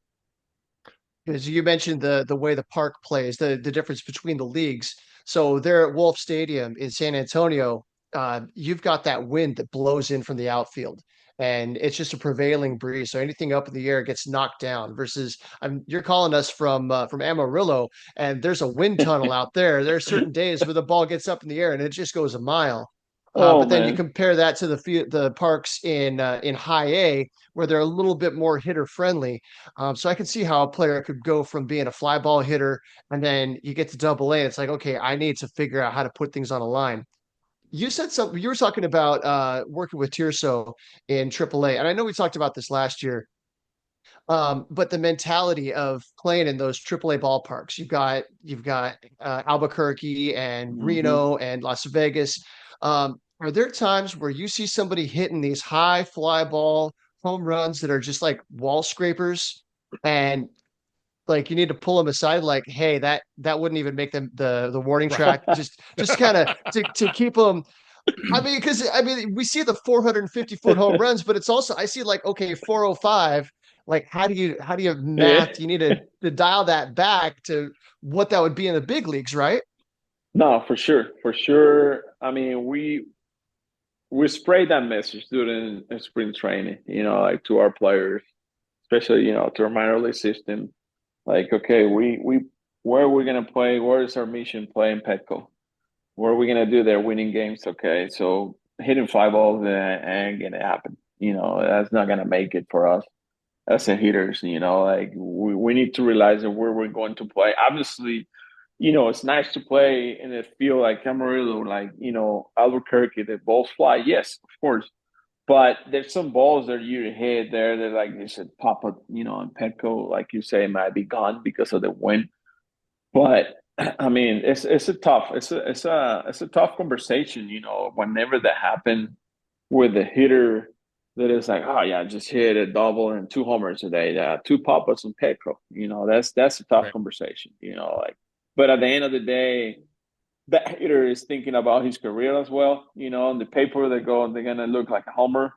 [SPEAKER 2] Because you mentioned the way the park plays, the difference between the leagues. So there at Wolf Stadium in San Antonio, you've got that wind that blows in from the outfield. and it's just a prevailing breeze. So anything up in the air gets knocked down. Versus, you're calling us from Amarillo, and there's a wind tunnel out there. There are certain days where the ball gets up in the air and it just goes a mile.
[SPEAKER 3] Oh
[SPEAKER 2] But then you
[SPEAKER 3] man.
[SPEAKER 2] compare that to the parks in High A, where they're a little bit more hitter friendly. So I can see how a player could go from being a fly ball hitter, and then you get to Double A. And it's like, okay, I need to figure out how to put things on a line. You said something. You were talking about working with Tirso in AAA, and I know we talked about this last year. But the mentality of playing in those AAA ballparks, you've got Albuquerque and
[SPEAKER 3] Hmm.
[SPEAKER 2] Reno and Las Vegas. Are there times where you see somebody hitting these high fly ball home runs that are just like wall scrapers, and like you need to pull them aside, like, hey, that wouldn't even make them the warning track,
[SPEAKER 1] Right.
[SPEAKER 2] just kind of to keep them. I mean, because I mean, we see the 450-foot home runs, but it's also I see like, okay, 405. Like, how do you
[SPEAKER 3] Yeah.
[SPEAKER 2] math? You need to dial that back to what that would be in the big leagues, right?
[SPEAKER 3] No, for sure, for sure. I mean, we spray that message during spring training, like to our players, especially, to our minor league system. Like, okay, we where are we gonna play? Where is our mission play in Petco? What are we gonna do there? Winning games, okay. So hitting fly balls ain't gonna happen. That's not gonna make it for us as a hitters, like we need to realize that where we're going to play. Obviously, it's nice to play in a field like Camarillo, like, Albuquerque, the balls fly. Yes, of course. But there's some balls that you hit there that, like you said, pop up, in Petco, like you say, might be gone because of the wind. But I mean, it's a tough conversation, whenever that happens with the hitter that is like, oh yeah, just hit a double and two homers today, two pop-ups and Petco. That's a tough
[SPEAKER 1] Right.
[SPEAKER 3] conversation, like. But at the end of the day, that hitter is thinking about his career as well. On the paper they go and they're gonna look like a homer,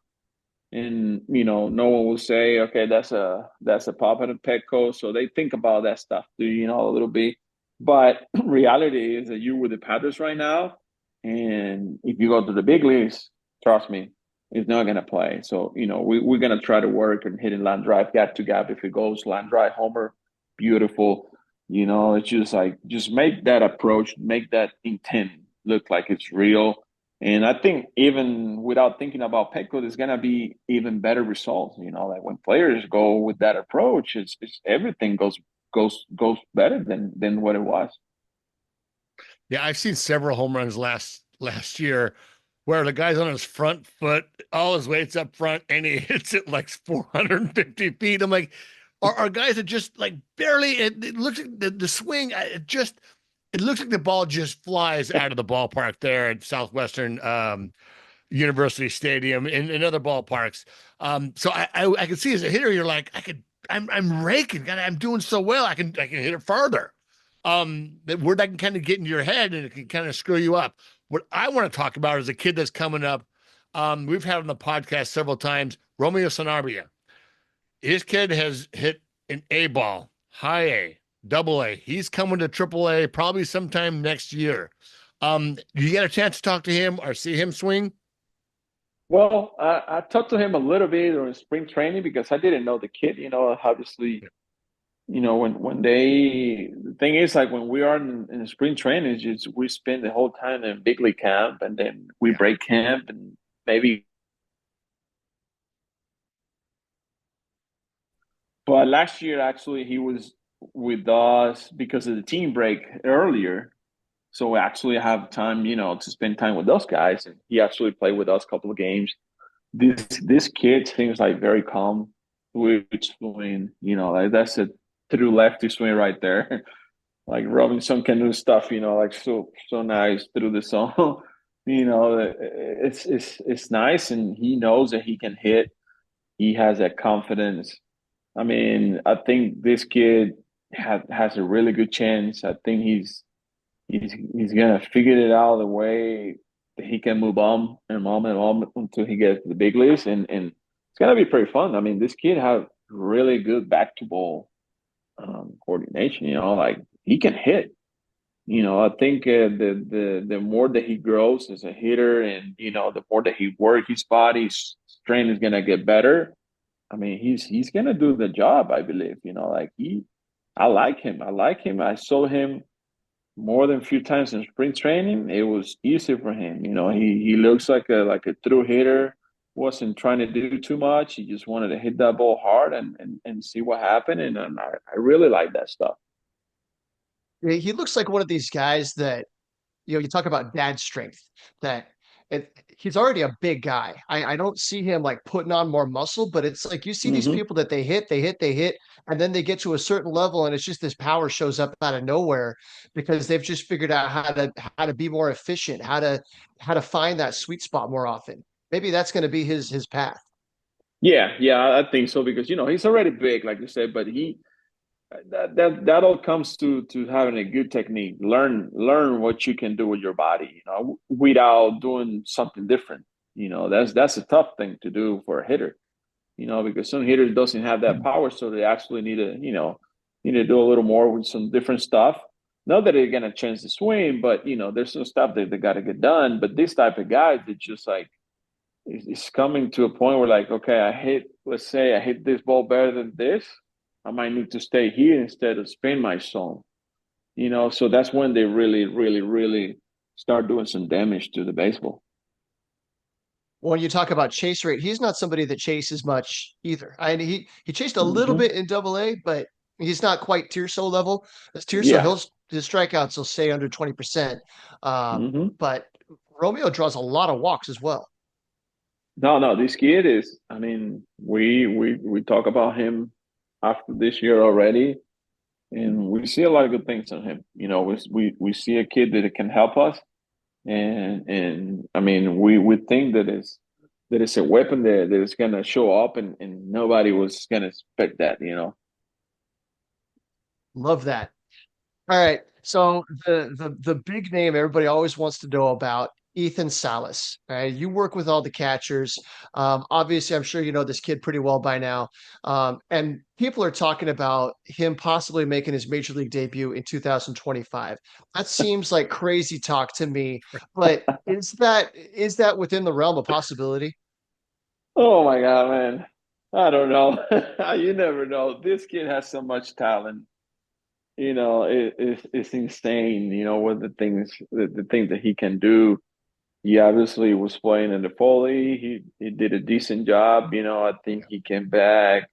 [SPEAKER 3] and no one will say, okay, that's a pop and a Petco. So they think about that stuff too, a little bit. But reality is that you're with the Padres right now, and if you go to the big leagues, trust me, it's not gonna play. So we're gonna try to work and hitting line drive, gap to gap. If it goes line drive, homer, beautiful. It's just like just make that approach, make that intent look like it's real, and I think even without thinking about Petco, there's gonna be even better results. Like when players go with that approach, it's everything goes better than what it was.
[SPEAKER 1] Yeah, I've seen several home runs last year where the guy's on his front foot, all his weight's up front, and he hits it like 450 feet. I'm like, are guys that just like barely, it looks like the swing, it looks like the ball just flies out of the ballpark there at Southwestern University Stadium and other ballparks. So I can see as a hitter, you're like, I'm raking, God, I'm doing so well. I can hit it farther. Where that can kind of get into your head and it can kind of screw you up. What I want to talk about is a kid that's coming up. We've had on the podcast several times, Romeo Sanabria. His kid has hit an A ball, high A, double A. He's coming to triple A probably sometime next year. You get a chance to talk to him or see him swing?
[SPEAKER 3] Well, I talked to him a little bit during spring training because I didn't know the kid. Obviously, when the thing is, like, when we are in spring training, it's just we spend the whole time in big league camp, and then we
[SPEAKER 1] Yeah.
[SPEAKER 3] break camp and maybe. But last year, actually, he was with us because of the team break earlier. So we actually have time, to spend time with those guys. And he actually played with us a couple of games. This kid seems like very calm, which swing, like that's a true lefty swing right there. Like Robinson can do stuff, like so nice through the zone. It's nice, and he knows that he can hit. He has that confidence. I mean, I think this kid has a really good chance. I think he's gonna figure it out the way that he can move on and on until he gets to the big leagues, and it's gonna be pretty fun. I mean, this kid has really good back to ball coordination. Like he can hit. I think the more that he grows as a hitter, and the more that he works his body, strength is gonna get better, I mean, he's gonna do the job, I believe. Like I like him. I like him. I saw him more than a few times in spring training. It was easy for him. He looks like a true hitter. Wasn't trying to do too much. He just wanted to hit that ball hard and see what happened. And I really like that stuff.
[SPEAKER 2] He looks like one of these guys that, you talk about dad strength, that he's already a big guy. I don't see him like putting on more muscle, but it's like you see these
[SPEAKER 3] Hmm.
[SPEAKER 2] people that they hit, and then they get to a certain level, and it's just this power shows up out of nowhere because they've just figured out how to be more efficient, how to find that sweet spot more often. Maybe that's going to be his path.
[SPEAKER 3] Yeah, I think so because he's already big, like you said, but that all comes to having a good technique. Learn what you can do with your body, without doing something different. That's a tough thing to do for a hitter, because some hitters doesn't have that power, so they actually need to do a little more with some different stuff. Not that they're gonna change the swing, but there's some stuff that they got to get done. But this type of guys, it's just like it's coming to a point where like, okay, let's say I hit this ball better than this. I might need to stay here instead of spin my zone. So that's when they really, really, really start doing some damage to the baseball.
[SPEAKER 2] When you talk about chase rate, he's not somebody that chases much either. He chased a little
[SPEAKER 3] Hmm.
[SPEAKER 2] bit in AA, but he's not quite Tirso level. As Tirso,
[SPEAKER 3] Yeah.
[SPEAKER 2] his strikeouts will stay under 20%.
[SPEAKER 3] Hmm.
[SPEAKER 2] But Romeo draws a lot of walks as well.
[SPEAKER 3] No, this kid is. I mean, we talk about him after this year already, and we see a lot of good things on him. We see a kid that can help us, and I mean, we think that it's a weapon that is gonna show up, and nobody was gonna expect that.
[SPEAKER 2] Love that. All right. So the big name everybody always wants to know about, Ethan Salas. All right. You work with all the catchers. Obviously, I'm sure you know this kid pretty well by now. And people are talking about him possibly making his major league debut in 2025. That seems like crazy talk to me, but is that within the realm of possibility?
[SPEAKER 3] Oh my God, man! I don't know. You never know. This kid has so much talent. It's insane. What the things that he can do. He obviously was playing in the Foley. He did a decent job. I think he came back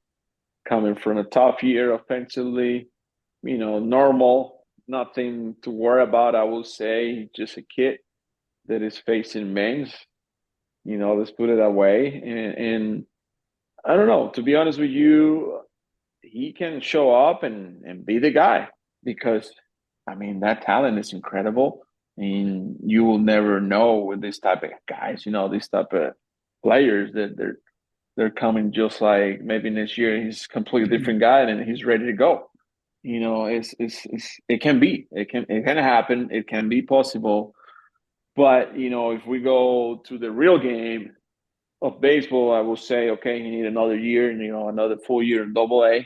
[SPEAKER 3] coming from a tough year offensively. Normal, nothing to worry about. I will say, just a kid that is facing men's. Let's put it that way. And I don't know. To be honest with you, he can show up and be the guy because, I mean, that talent is incredible. And you will never know with this type of guys, this type of players that they're coming just like maybe next year he's a completely different guy and he's ready to go. It can happen. It can be possible. But if we go to the real game of baseball, I will say, okay, you need another year, another full year in AA.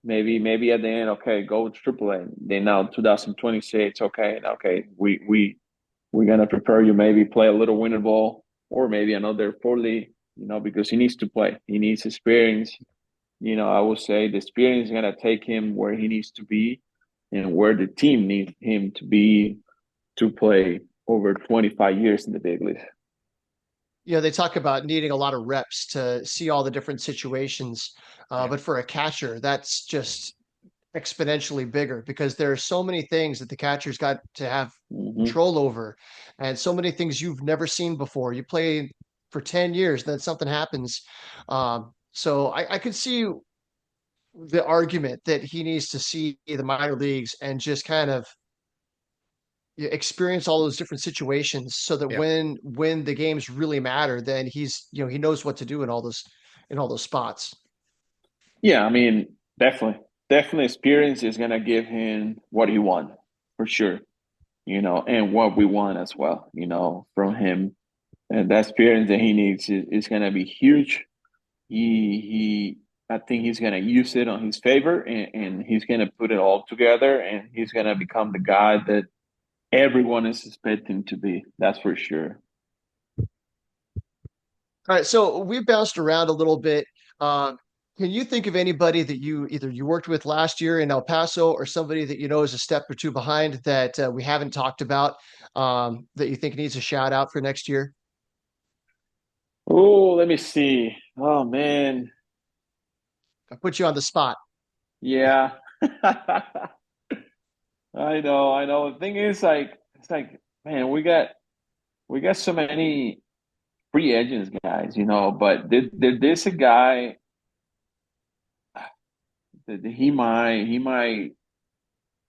[SPEAKER 3] Maybe at the end, okay, go with AAA. Then now 2026, okay, we're gonna prepare you. Maybe play a little winter ball or maybe another 40. Because he needs to play. He needs experience. I would say the experience is gonna take him where he needs to be, and where the team needs him to be to play over 25 years in the big leagues.
[SPEAKER 2] They talk about needing a lot of reps to see all the different situations.
[SPEAKER 3] Yeah.
[SPEAKER 2] But for a catcher, that's just exponentially bigger because there are so many things that the catcher's got to have
[SPEAKER 3] Hmm.
[SPEAKER 2] control over and so many things you've never seen before. You play for 10 years, then something happens. So I could see the argument that he needs to see the minor leagues and just kind of experience all those different situations so that
[SPEAKER 1] Yeah.
[SPEAKER 2] when the games really matter, then he knows what to do in all those spots.
[SPEAKER 3] Yeah, I mean, definitely experience is gonna give him what he wants for sure. And what we want as well, from him. And that experience that he needs is gonna be huge. I think he's gonna use it on his favor, and he's gonna put it all together, and he's gonna become the guy that everyone is expecting to be. That's for sure.
[SPEAKER 2] All right, so we've bounced around a little bit. Um, can you think of anybody that you worked with last year in El Paso, or somebody that you know is a step or two behind that we haven't talked about, that you think needs a shout out for next year?
[SPEAKER 3] Oh, let me see. Oh man,
[SPEAKER 2] I put you on the spot.
[SPEAKER 3] yeah. I know. The thing is, like, it's like, man, we got so many free agents, guys, but there's a guy that he might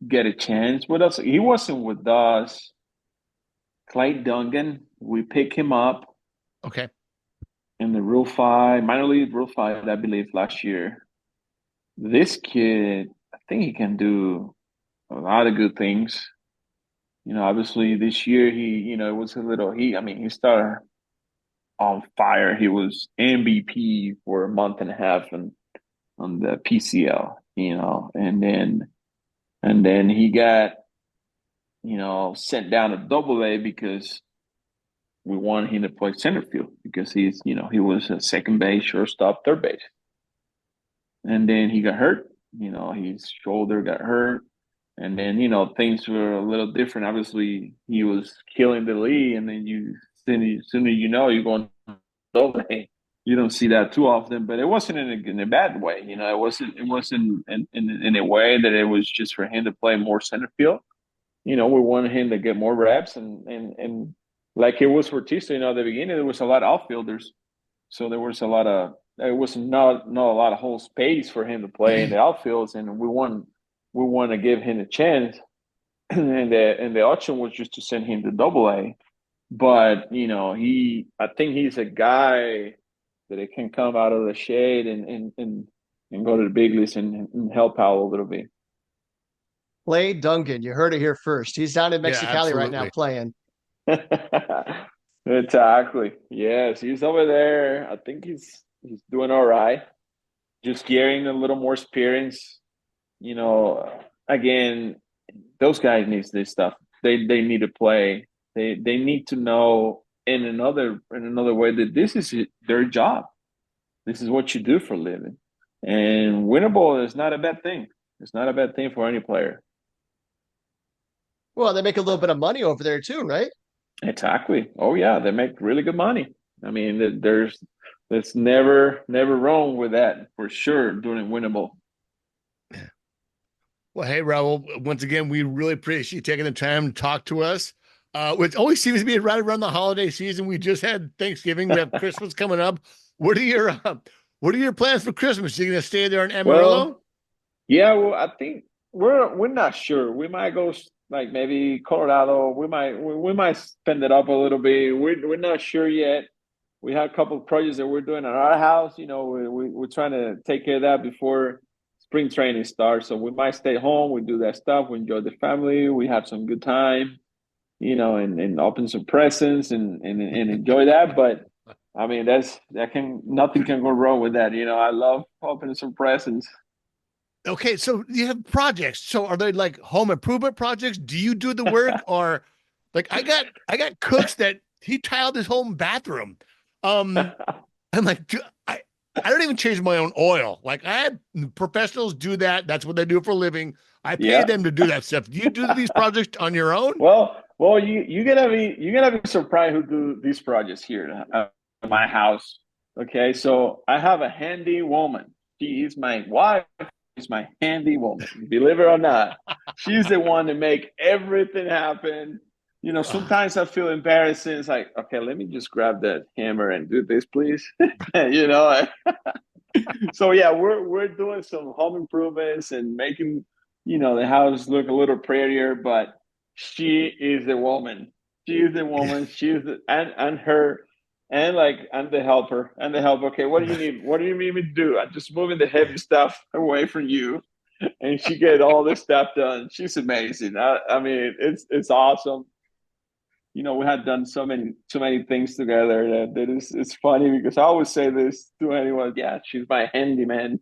[SPEAKER 3] get a chance with us. He wasn't with us. Clay Dungan, we picked him up
[SPEAKER 1] Okay.
[SPEAKER 3] in the Rule 5, minor league Rule 5, I believe, last year. This kid, I think he can do a lot of good things. Obviously this year it was a little he started on fire. He was MVP for a month and a half and on the PCL, and then he got, sent down to AA because we wanted him to play center field because he was a second base, shortstop, third base. And then he got hurt, his shoulder got hurt. And then, things were a little different. Obviously, he was killing the league, and then soon as you're going over. You don't see that too often, but it wasn't in a bad way. It wasn't in a way that it was just for him to play more center field. We wanted him to get more reps, and like it was for Triso. At the beginning there was a lot of outfielders, so there was a lot of it was not a lot of whole space for him to play in the outfields, and we want to give him a chance, and the option was just to send him to AA. But I think he's a guy that it can come out of the shade and go to the big leagues and help out a little bit.
[SPEAKER 2] Clay Dungan, you heard it here first. He's down in
[SPEAKER 1] Yeah,
[SPEAKER 2] Mexicali right now
[SPEAKER 1] absolutely.
[SPEAKER 2] playing.
[SPEAKER 3] Exactly. Yes, he's over there. I think he's doing all right. Just getting a little more experience. Again, those guys need this stuff. They need to play. They need to know in another way that this is their job. This is what you do for a living. And winnable is not a bad thing. It's not a bad thing for any player.
[SPEAKER 2] Well, they make a little bit of money over there too, right?
[SPEAKER 3] Exactly. Oh yeah, they make really good money. I mean, there's never wrong with that for sure doing winnable.
[SPEAKER 1] Well, hey, Raul, once again, we really appreciate you taking the time to talk to us. Which always seems to be right around the holiday season. We just had Thanksgiving. We have Christmas coming up. What are your what are your plans for Christmas? You gonna stay there in Amarillo?
[SPEAKER 3] Well, yeah, well, I think we're not sure. We might go like maybe Colorado. We might spend it up a little bit. We're not sure yet. We have a couple of projects that we're doing at our house. We're trying to take care of that before spring training starts. So we might stay home. We do that stuff. We enjoy the family. We have some good time. And open some presents and enjoy that. But I mean, nothing can go wrong with that. I love opening some presents.
[SPEAKER 1] Okay, so you have projects. So are they like home improvement projects? Do you do the work, or like I got cooks that he tiled his home bathroom. Um, I'm like, I don't even change my own oil. Like I had professionals do that. That's what they do for a living. I pay
[SPEAKER 3] Yeah.
[SPEAKER 1] them to do that stuff. Do you do these projects on your own?
[SPEAKER 3] Well, you're gonna be surprised who do these projects here at my house. Okay, so I have a handy woman. She is my wife. She's my handy woman. Believe it or not, she's the one to make everything happen. Sometimes I feel embarrassing. It's like, okay, let me just grab that hammer and do this, please. you know. So yeah, we're doing some home improvements and making the house look a little prettier, but she is the woman. She is the woman. She's the and her and like I'm the helper. And the helper. Okay, what do you need? What do you need me to do? I'm just moving the heavy stuff away from you, and she get all this stuff done. She's amazing. I mean, it's awesome. We had done so many things together that it's funny because I always say this to anyone. Yeah, she's my handyman.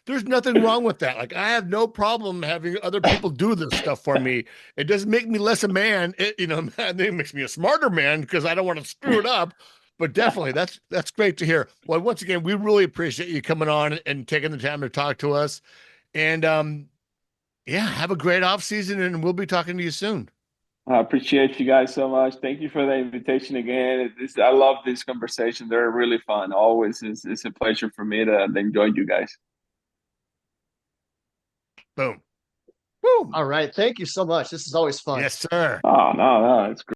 [SPEAKER 1] There's nothing wrong with that. Like, I have no problem having other people do this stuff for me. It doesn't make me less a man. I think it makes me a smarter man because I don't want to screw it up. But definitely, that's great to hear. Well, once again, we really appreciate you coming on and taking the time to talk to us. And yeah, have a great off season, and we'll be talking to you soon.
[SPEAKER 3] I appreciate you guys so much. Thank you for the invitation again. I love this conversation. They're really fun. Always it's a pleasure for me to enjoy you guys.
[SPEAKER 1] Boom. Boom.
[SPEAKER 2] All right. Thank you so much. This is always fun.
[SPEAKER 1] Yes, sir.
[SPEAKER 3] Oh, no, it's great.